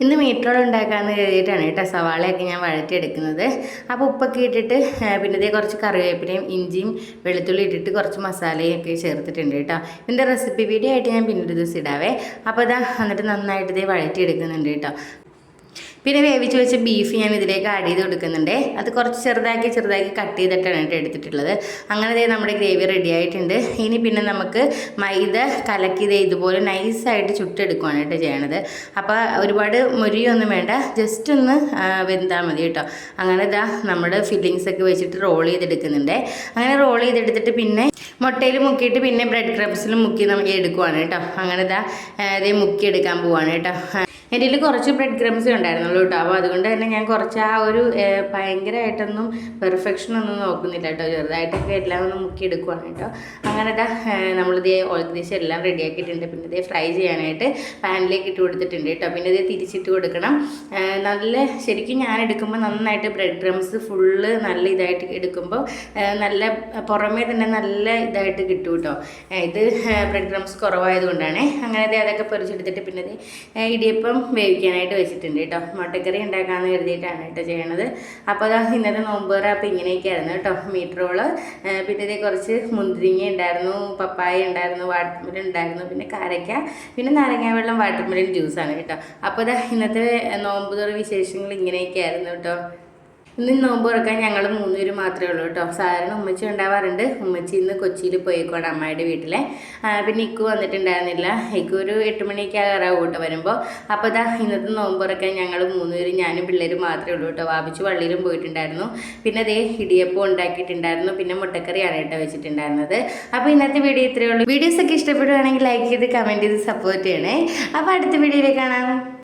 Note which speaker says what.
Speaker 1: ഇന്ന് മീറ്ററോൾ ഉണ്ടാക്കാമെന്ന് കരുതിയിട്ടാണ് കേട്ടോ സവാളയൊക്കെ ഞാൻ വഴറ്റിയെടുക്കുന്നത്. അപ്പോൾ ഉപ്പൊക്കെ ഇട്ടിട്ട് പിന്നെ ഇതേ കുറച്ച് കറിവേപ്പിലയും ഇഞ്ചിയും വെളുത്തുള്ളി ഇട്ടിട്ട് കുറച്ച് മസാലയും ഒക്കെ ചേർത്തിട്ടുണ്ട് കേട്ടോ. ഇതിൻ്റെ റെസിപ്പി വീഡിയോ ആയിട്ട് ഞാൻ പിന്നൊരു ദിവസം ഇടാവേ. അപ്പോൾ ഇതാ എന്നിട്ട് നന്നായിട്ട് ഇതേ വഴറ്റിയെടുക്കുന്നുണ്ട് കേട്ടോ. പിന്നെ വേവിച്ച് വെച്ച ബീഫ് ഞാൻ ഇതിലേക്ക് ആഡ് ചെയ്ത് കൊടുക്കുന്നുണ്ട്. അത് കുറച്ച് ചെറുതാക്കി കട്ട് ചെയ്തിട്ടാണ് എടുത്തിട്ടുള്ളത്. അങ്ങനെ നമ്മുടെ ഗ്രേവി റെഡി ആയിട്ടുണ്ട്. ഇനി പിന്നെ നമുക്ക് മൈദ കലക്കി ഇതുപോലെ നൈസായിട്ട് ചുട്ടെടുക്കുകയാണ് കേട്ടോ ചെയ്യണത്. അപ്പോൾ ഒരുപാട് മൊരിയൊന്നും വേണ്ട, ജസ്റ്റ് ഒന്ന് വെന്താൽ മതി കേട്ടോ. അങ്ങനെ ഇതാ നമ്മുടെ ഫില്ലിങ്സ് ഒക്കെ വെച്ചിട്ട് റോൾ ചെയ്തെടുക്കുന്നുണ്ട്. അങ്ങനെ റോൾ ചെയ്തെടുത്തിട്ട് പിന്നെ മുട്ടയിൽ മുക്കിയിട്ട് പിന്നെ ബ്രെഡ് ക്രംസിലും മുക്കി നമുക്ക് എടുക്കുവാണ് കേട്ടോ. അങ്ങനെ ഇതേ മുക്കിയെടുക്കാൻ പോവാണ് കേട്ടോ. എൻ്റെ കയ്യിൽ കുറച്ച് ബ്രെഡ് ക്രംസ് ഉണ്ടായിരുന്നുള്ളൂ കേട്ടോ. അപ്പോൾ അതുകൊണ്ട് തന്നെ ഞാൻ കുറച്ച് ആ ഒരു ഭയങ്കരമായിട്ടൊന്നും പെർഫെക്ഷനൊന്നും നോക്കുന്നില്ല കേട്ടോ. ചെറുതായിട്ടൊക്കെ എല്ലാം ഒന്ന് മുക്കിയെടുക്കുവാണ് കേട്ടോ. അങ്ങനെ നമ്മളിതേ ഏകദേശം എല്ലാം റെഡിയാക്കിയിട്ടുണ്ട്. പിന്നെ ഇതേ ഫ്രൈ ചെയ്യാനായിട്ട് പാനിലേക്ക് ഇട്ട് കൊടുത്തിട്ടുണ്ട് കേട്ടോ. പിന്നെ ഇതേ തിരിച്ചിട്ട് കൊടുക്കണം. നല്ല ശരിക്കും ഞാൻ എടുക്കുമ്പോൾ നന്നായിട്ട് ബ്രെഡ് ക്രംസ് ഫുള്ള് നല്ല ഇതായിട്ട് എടുക്കുമ്പോൾ നല്ല പുറമേ തന്നെ നല്ല ഇതായിട്ട് കിട്ടും കേട്ടോ. ഇത് ബ്രെഡ് ക്രംസ് കുറവായതുകൊണ്ടാണ്. അങ്ങനെ അതൊക്കെ പൊരിച്ചെടുത്തിട്ട് പിന്നെ ഇടിയപ്പം വേവിക്കാനായിട്ട് വെച്ചിട്ടുണ്ട് കേട്ടോ. മുട്ടക്കറി ഉണ്ടാക്കാമെന്ന് കരുതിയിട്ടാണ് കേട്ടോ ചെയ്യണത്. അപ്പോൾ ഇന്നത്തെ നോമ്പുറ അപ്പോൾ ഇങ്ങനെയൊക്കെയായിരുന്നു കേട്ടോ. മീറ്റ് റോള്, പിന്നെ കുറച്ച് മുന്തിരിങ്ങ ഉണ്ടായിരുന്നു, പപ്പായ ഉണ്ടായിരുന്നു, വാട്ടർമെലൻ ഉണ്ടായിരുന്നു, പിന്നെ കാരയ്ക്ക, പിന്നെ നാരങ്ങ വെള്ളം, വാട്ടർമെലൻ ജ്യൂസാണ് കേട്ടോ. അപ്പോൾ ഇന്നത്തെ നോമ്പുതുറ വിശേഷങ്ങൾ ഇങ്ങനെയൊക്കെയായിരുന്നു കേട്ടോ. ഇന്ന് നോമ്പ് തുറക്കാൻ ഞങ്ങൾ 3 പേര് മാത്രമേ ഉള്ളൂ കേട്ടോ. സാധാരണ ഉമ്മച്ചി ഉണ്ടാവാറുണ്ട്. ഉമ്മച്ചി ഇന്ന് കൊച്ചിയിൽ പോയിക്കോട്ടെ അമ്മയുടെ വീട്ടിലെ. പിന്നെ ഇക്കു വന്നിട്ടുണ്ടായിരുന്നില്ല. ഇക്കു ഒരു 8 മണിയൊക്കെ ആകാറാവും കേട്ടോ വരുമ്പോൾ. അപ്പോൾ ഇന്നത്തെ നോമ്പ് തുറക്കാൻ ഞങ്ങൾ 3 പേര്, ഞാനും പിള്ളേരും മാത്രമേ ഉള്ളൂ കേട്ടോ. വാപിച്ച് പള്ളിയിലും പോയിട്ടുണ്ടായിരുന്നു. പിന്നെ ഇടിയപ്പം ഉണ്ടാക്കിയിട്ടുണ്ടായിരുന്നു. പിന്നെ മുട്ടക്കറിയാണ് കേട്ടോ വെച്ചിട്ടുണ്ടായിരുന്നത്. അപ്പോൾ ഇന്നത്തെ വീഡിയോ ഇത്രയേ ഉള്ളൂ. വീഡിയോസൊക്കെ ഇഷ്ടപ്പെടുകയാണെങ്കിൽ ലൈക്ക് ചെയ്ത് കമൻറ്റ് ചെയ്ത് സപ്പോർട്ട് ചെയ്യണേ. അപ്പോൾ അടുത്ത വീഡിയോയിൽ കാണാം.